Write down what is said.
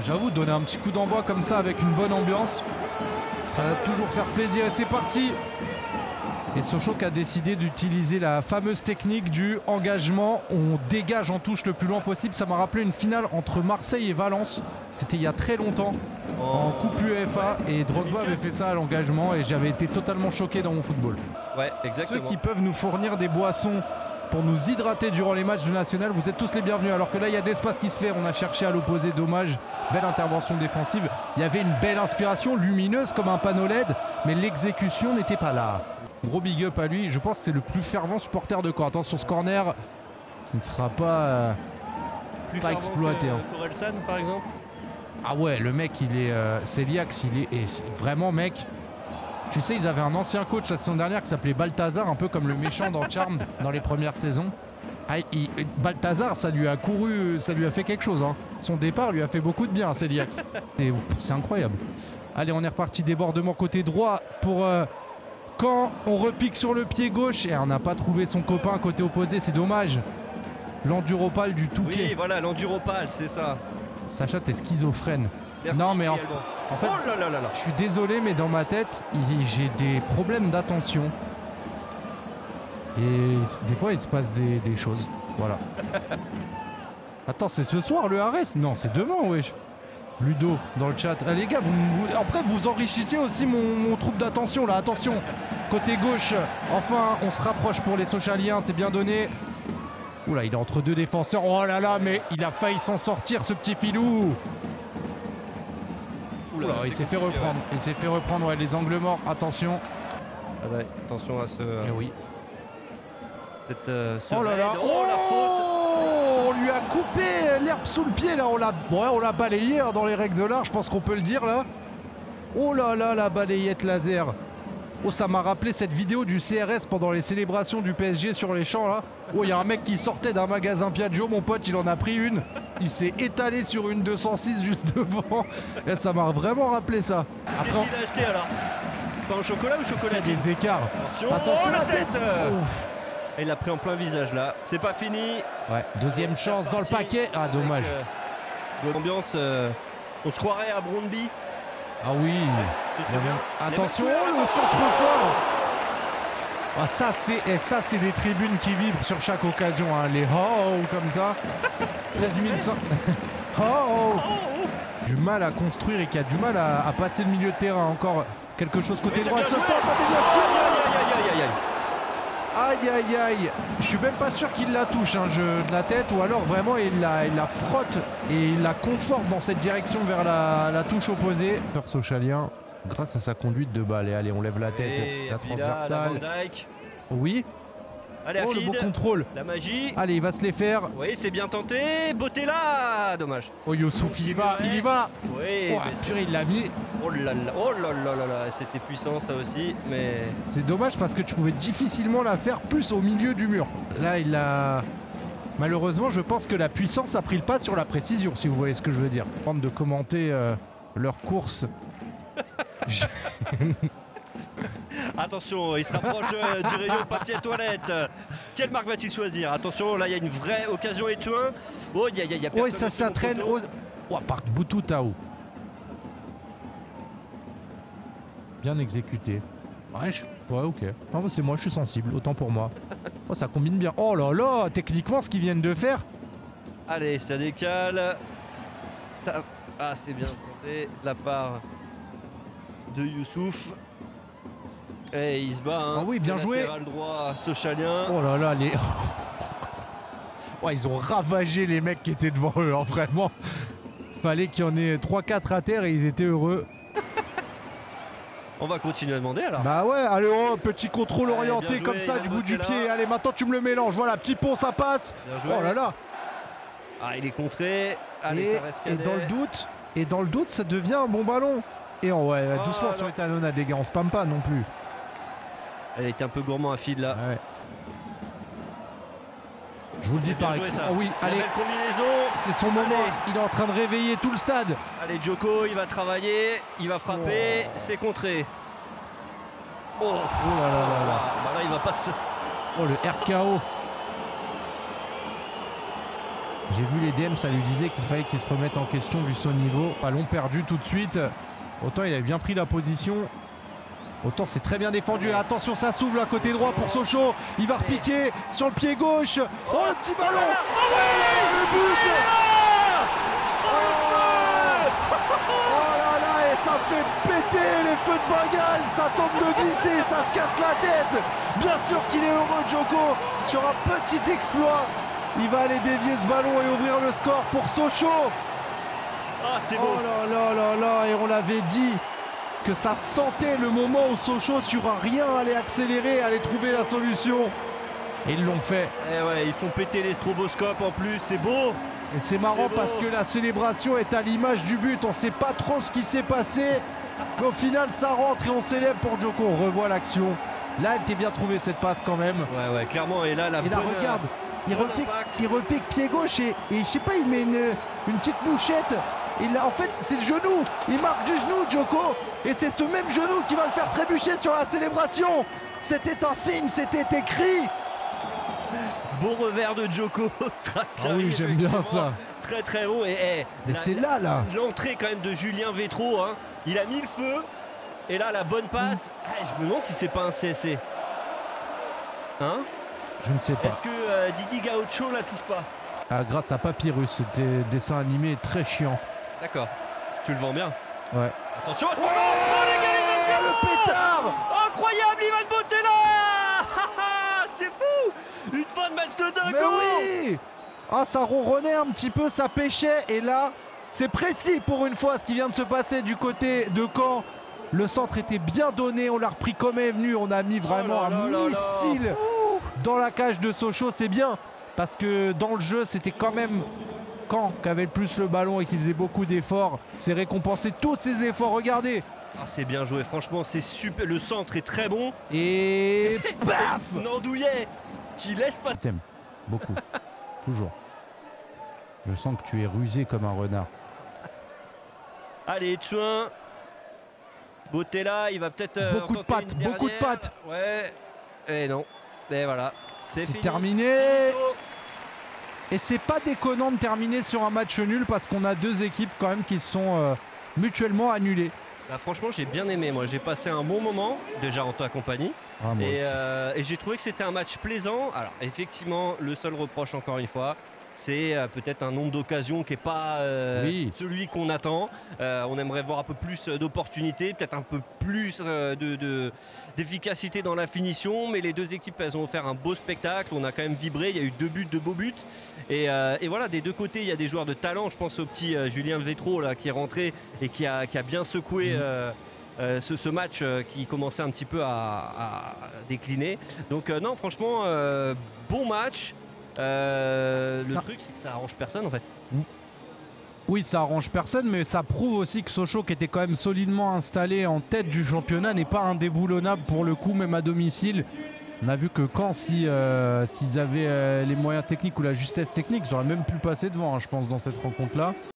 J'avoue, donner un petit coup d'envoi comme ça avec une bonne ambiance, ça va toujours faire plaisir. Et c'est parti. Et Sochaux a décidé d'utiliser la fameuse technique du engagement. On dégage en touche le plus loin possible. Ça m'a rappelé une finale entre Marseille et Valence. C'était il y a très longtemps, en Coupe UEFA. Et Drogba avait fait ça à l'engagement. Et j'avais été totalement choqué dans mon football. Ouais, exactement. Ceux qui peuvent nous fournir des boissons pour nous hydrater durant les matchs du National, vous êtes tous les bienvenus. Alors que là, il y a de l'espace qui se fait. On a cherché à l'opposé, dommage. Belle intervention défensive. Il y avait une belle inspiration, lumineuse comme un panneau LED, mais l'exécution n'était pas là. Gros big up à lui. Je pense que c'est le plus fervent supporter de Caen. Attention, ce corner qui ne sera pas exploité. Corelsan, par exemple. Ah ouais, le mec, il est... Celiax, il est... Et vraiment, mec... Tu sais, ils avaient un ancien coach la saison dernière qui s'appelait Balthazar, un peu comme le méchant dans Charmed dans les premières saisons. Ah, Balthazar, ça lui a fait quelque chose. Hein. Son départ lui a fait beaucoup de bien à Celiax. C'est incroyable. Allez, on est reparti. Débordement côté droit pour Caen. On repique sur le pied gauche et on n'a pas trouvé son copain côté opposé. C'est dommage. L'enduropale du Touquet. Oui, voilà, l'enduropale, c'est ça. Sacha, t'es schizophrène. Merci, non, mais en fait, oh là là là là. Je suis désolé, mais dans ma tête, j'ai des problèmes d'attention. Et des fois, il se passe des choses. Voilà. Attends, c'est ce soir le Arès? Non, c'est demain, wesh. Ludo, dans le chat. Ah, les gars, après, vous enrichissez aussi mon trouble d'attention, là. Attention, côté gauche. Enfin, on se rapproche pour les Sochaliens. C'est bien donné. Oula, il est entre deux défenseurs. Oh là là, mais il a failli s'en sortir, ce petit filou. Oula, il s'est fait reprendre. Ouais. Il s'est fait reprendre, ouais, les angles morts. Attention. Ah ouais, attention à ce... oui. Oh là là. Oh, la faute. On lui a coupé l'herbe sous le pied, là. On l'a balayé hein, dans les règles de l'art, je pense qu'on peut le dire, là. Oh là là, la balayette laser. Oh, ça m'a rappelé cette vidéo du CRS pendant les célébrations du PSG sur les champs, là. Oh, il y a un mec qui sortait d'un magasin Piaggio, mon pote, il en a pris une. Il s'est étalé sur une 206 juste devant. Et ça m'a vraiment rappelé ça. Qu'est-ce qu'il a acheté, alors? Pain au chocolat ou chocolatine? Des écarts. Attention, la tête. Et il l'a pris en plein visage, là. C'est pas fini. Ouais, deuxième chance dans le paquet. Ah, dommage. L'ambiance, on se croirait à Brondby. Ah oui. Attention, le centre fort. Ah, ça c'est des tribunes qui vibrent sur chaque occasion, hein. Les oh comme ça. 13 100. Oh. Du mal à construire et qui a du mal à passer le milieu de terrain. Encore quelque chose côté droit. Aïe. Je suis même pas sûr qu'il la touche hein, de la tête, ou alors vraiment il la frotte et il la conforte dans cette direction vers la touche opposée. Sochalien, grâce à sa conduite de balle. Et allez, on lève la tête, la transversale. Oui. Allez, oh, le beau contrôle. La magie. Allez, il va se les faire. Oui, c'est bien tenté. Beauté là. Dommage. Oh, Youssouf, il y va. Oui. Oh, purée, il l'a mis. Oh là là. C'était puissant, ça aussi. Mais c'est dommage parce que tu pouvais difficilement la faire plus au milieu du mur. Là, il a... Malheureusement, je pense que la puissance a pris le pas sur la précision, si vous voyez ce que je veux dire. Avant de commenter leur course... Attention, il se rapproche du rayon papier toilette. Quelle marque va-t-il choisir? Attention, là il y a une vraie occasion étoile. Oh, il y a personne. Oui, ça traîne. Oh, par Boutou Tao. Bien exécuté. Ouais, ok. Non, c'est moi, je suis sensible, autant pour moi. Oh, ça combine bien. Oh là là, techniquement, ce qu'ils viennent de faire. Allez, ça décale. Ah, c'est bien tenté de la part de Youssouf. Et il se bat, hein. Ah oui, bien joué. Latéral droit, Sochalien. Oh là là, les... ouais, ils ont ravagé les mecs qui étaient devant eux, hein, vraiment. Fallait qu'il y en ait 3-4 à terre et ils étaient heureux. On va continuer à demander alors. Bah ouais, allez, oh, petit contrôle orienté joué, comme ça du bout du pied. Allez, maintenant tu me le mélanges. Voilà, petit pont, ça passe. Oh là là. Ah, il est contré. Allez, ça reste cadet. Et dans le doute, ça devient un bon ballon. Et ouais, doucement sur les talonnades, les gars, on spamme pas non plus. Elle était un peu gourmand à feed là. Ouais. Je vous le dis par exemple. Oh oui, allez, c'est son moment. Il est en train de réveiller tout le stade. Allez, Djoko, il va travailler, il va frapper, c'est contré. Oh là là. Bah là, il va pas se... Oh, le RKO. J'ai vu les DM, ça lui disait qu'il fallait qu'il se remette en question vu son niveau. Ballon perdu tout de suite. Autant il avait bien pris la position. Autant c'est très bien défendu. Attention, ça s'ouvre à côté droit pour Sochaux. Il va repiquer sur le pied gauche. Oh, le petit ballon. Le but. Oh là là, et ça fait péter les feux de Bengale. Ça tente de glisser, ça se casse la tête. Bien sûr qu'il est heureux, Djoko, sur un petit exploit. Il va aller dévier ce ballon et ouvrir le score pour Sochaux. Ah, c'est beau. Oh là là là là, et on l'avait dit que ça sentait le moment où Sochaux sur un rien allait accélérer, allait trouver la solution. Et ils l'ont fait. Et ouais, ils font péter les stroboscopes en plus, c'est beau. Et c'est marrant parce que la célébration est à l'image du but. On ne sait pas trop ce qui s'est passé. Mais au final, ça rentre et on célèbre pour Djoko. On revoit l'action. Là, elle était bien trouvée cette passe quand même. Ouais, clairement. Et là, regarde, il repique pied gauche et je sais pas, il met une petite mouchette. Et là, en fait, c'est le genou. Il marque du genou, Djoko. Et c'est ce même genou qui va le faire trébucher sur la célébration. C'était un signe, c'était écrit. Beau revers de Djoko. Ah oui, j'aime bien ça. Très très haut. Et c'est là. L'entrée quand même de Julien Vétro. Hein. Il a mis le feu. Et là, la bonne passe. Je me demande si c'est pas un CSC. Hein? Je ne sais pas. Est-ce que Didi Gaucho la touche pas? Ah, grâce à Papyrus, c'était dessin animé très chiant. D'accord. Tu le vends bien? Ouais. Attention. Oh, l'égalisation! Le pétard! Incroyable, Ivan Bottella! C'est fou! Une fin de match de dingue! Mais oui! Ah, ça ronronnait un petit peu, ça pêchait. Et là, c'est précis pour une fois ce qui vient de se passer du côté de Caen. Le centre était bien donné, on l'a repris comme est venu. On a mis vraiment un missile dans la cage de Sochaux. C'est bien, parce que dans le jeu, c'était quand même Caen qui avait le plus le ballon et qui faisait beaucoup d'efforts. C'est récompensé tous ces efforts, regardez. Ah, c'est bien joué, franchement, c'est super. Le centre est très bon. Et paf! Nandouillet qui laisse pas. Je t'aime beaucoup, toujours. Je sens que tu es rusé comme un renard. Allez, Thuin. Bottella, il va peut-être. Beaucoup de pattes, beaucoup de pattes. Ouais. Et non. Et voilà. C'est terminé. Et c'est pas déconnant de terminer sur un match nul parce qu'on a deux équipes quand même qui sont mutuellement annulées. Bah, franchement, j'ai bien aimé. Moi, j'ai passé un bon moment déjà en ta compagnie. Ah, et j'ai trouvé que c'était un match plaisant. Alors, effectivement, le seul reproche, encore une fois, c'est peut-être un nombre d'occasions qui n'est pas celui qu'on attend. On aimerait voir un peu plus d'opportunités, peut-être un peu plus d'efficacité dans la finition. Mais les deux équipes, elles ont offert un beau spectacle. On a quand même vibré. Il y a eu 2 buts, 2 beaux buts. Et voilà, des deux côtés, il y a des joueurs de talent. Je pense au petit Julien Vétro là, qui est rentré et qui a bien secoué ce match qui commençait un petit peu à décliner. Donc non, franchement, bon match. Le truc, c'est que ça arrange personne en fait. Oui, ça arrange personne, mais ça prouve aussi que Sochaux, qui était quand même solidement installé en tête du championnat, n'est pas indéboulonnable pour le coup, même à domicile. On a vu que Caen, s'ils avaient les moyens techniques ou la justesse technique, ils auraient même pu passer devant, hein, je pense, dans cette rencontre-là.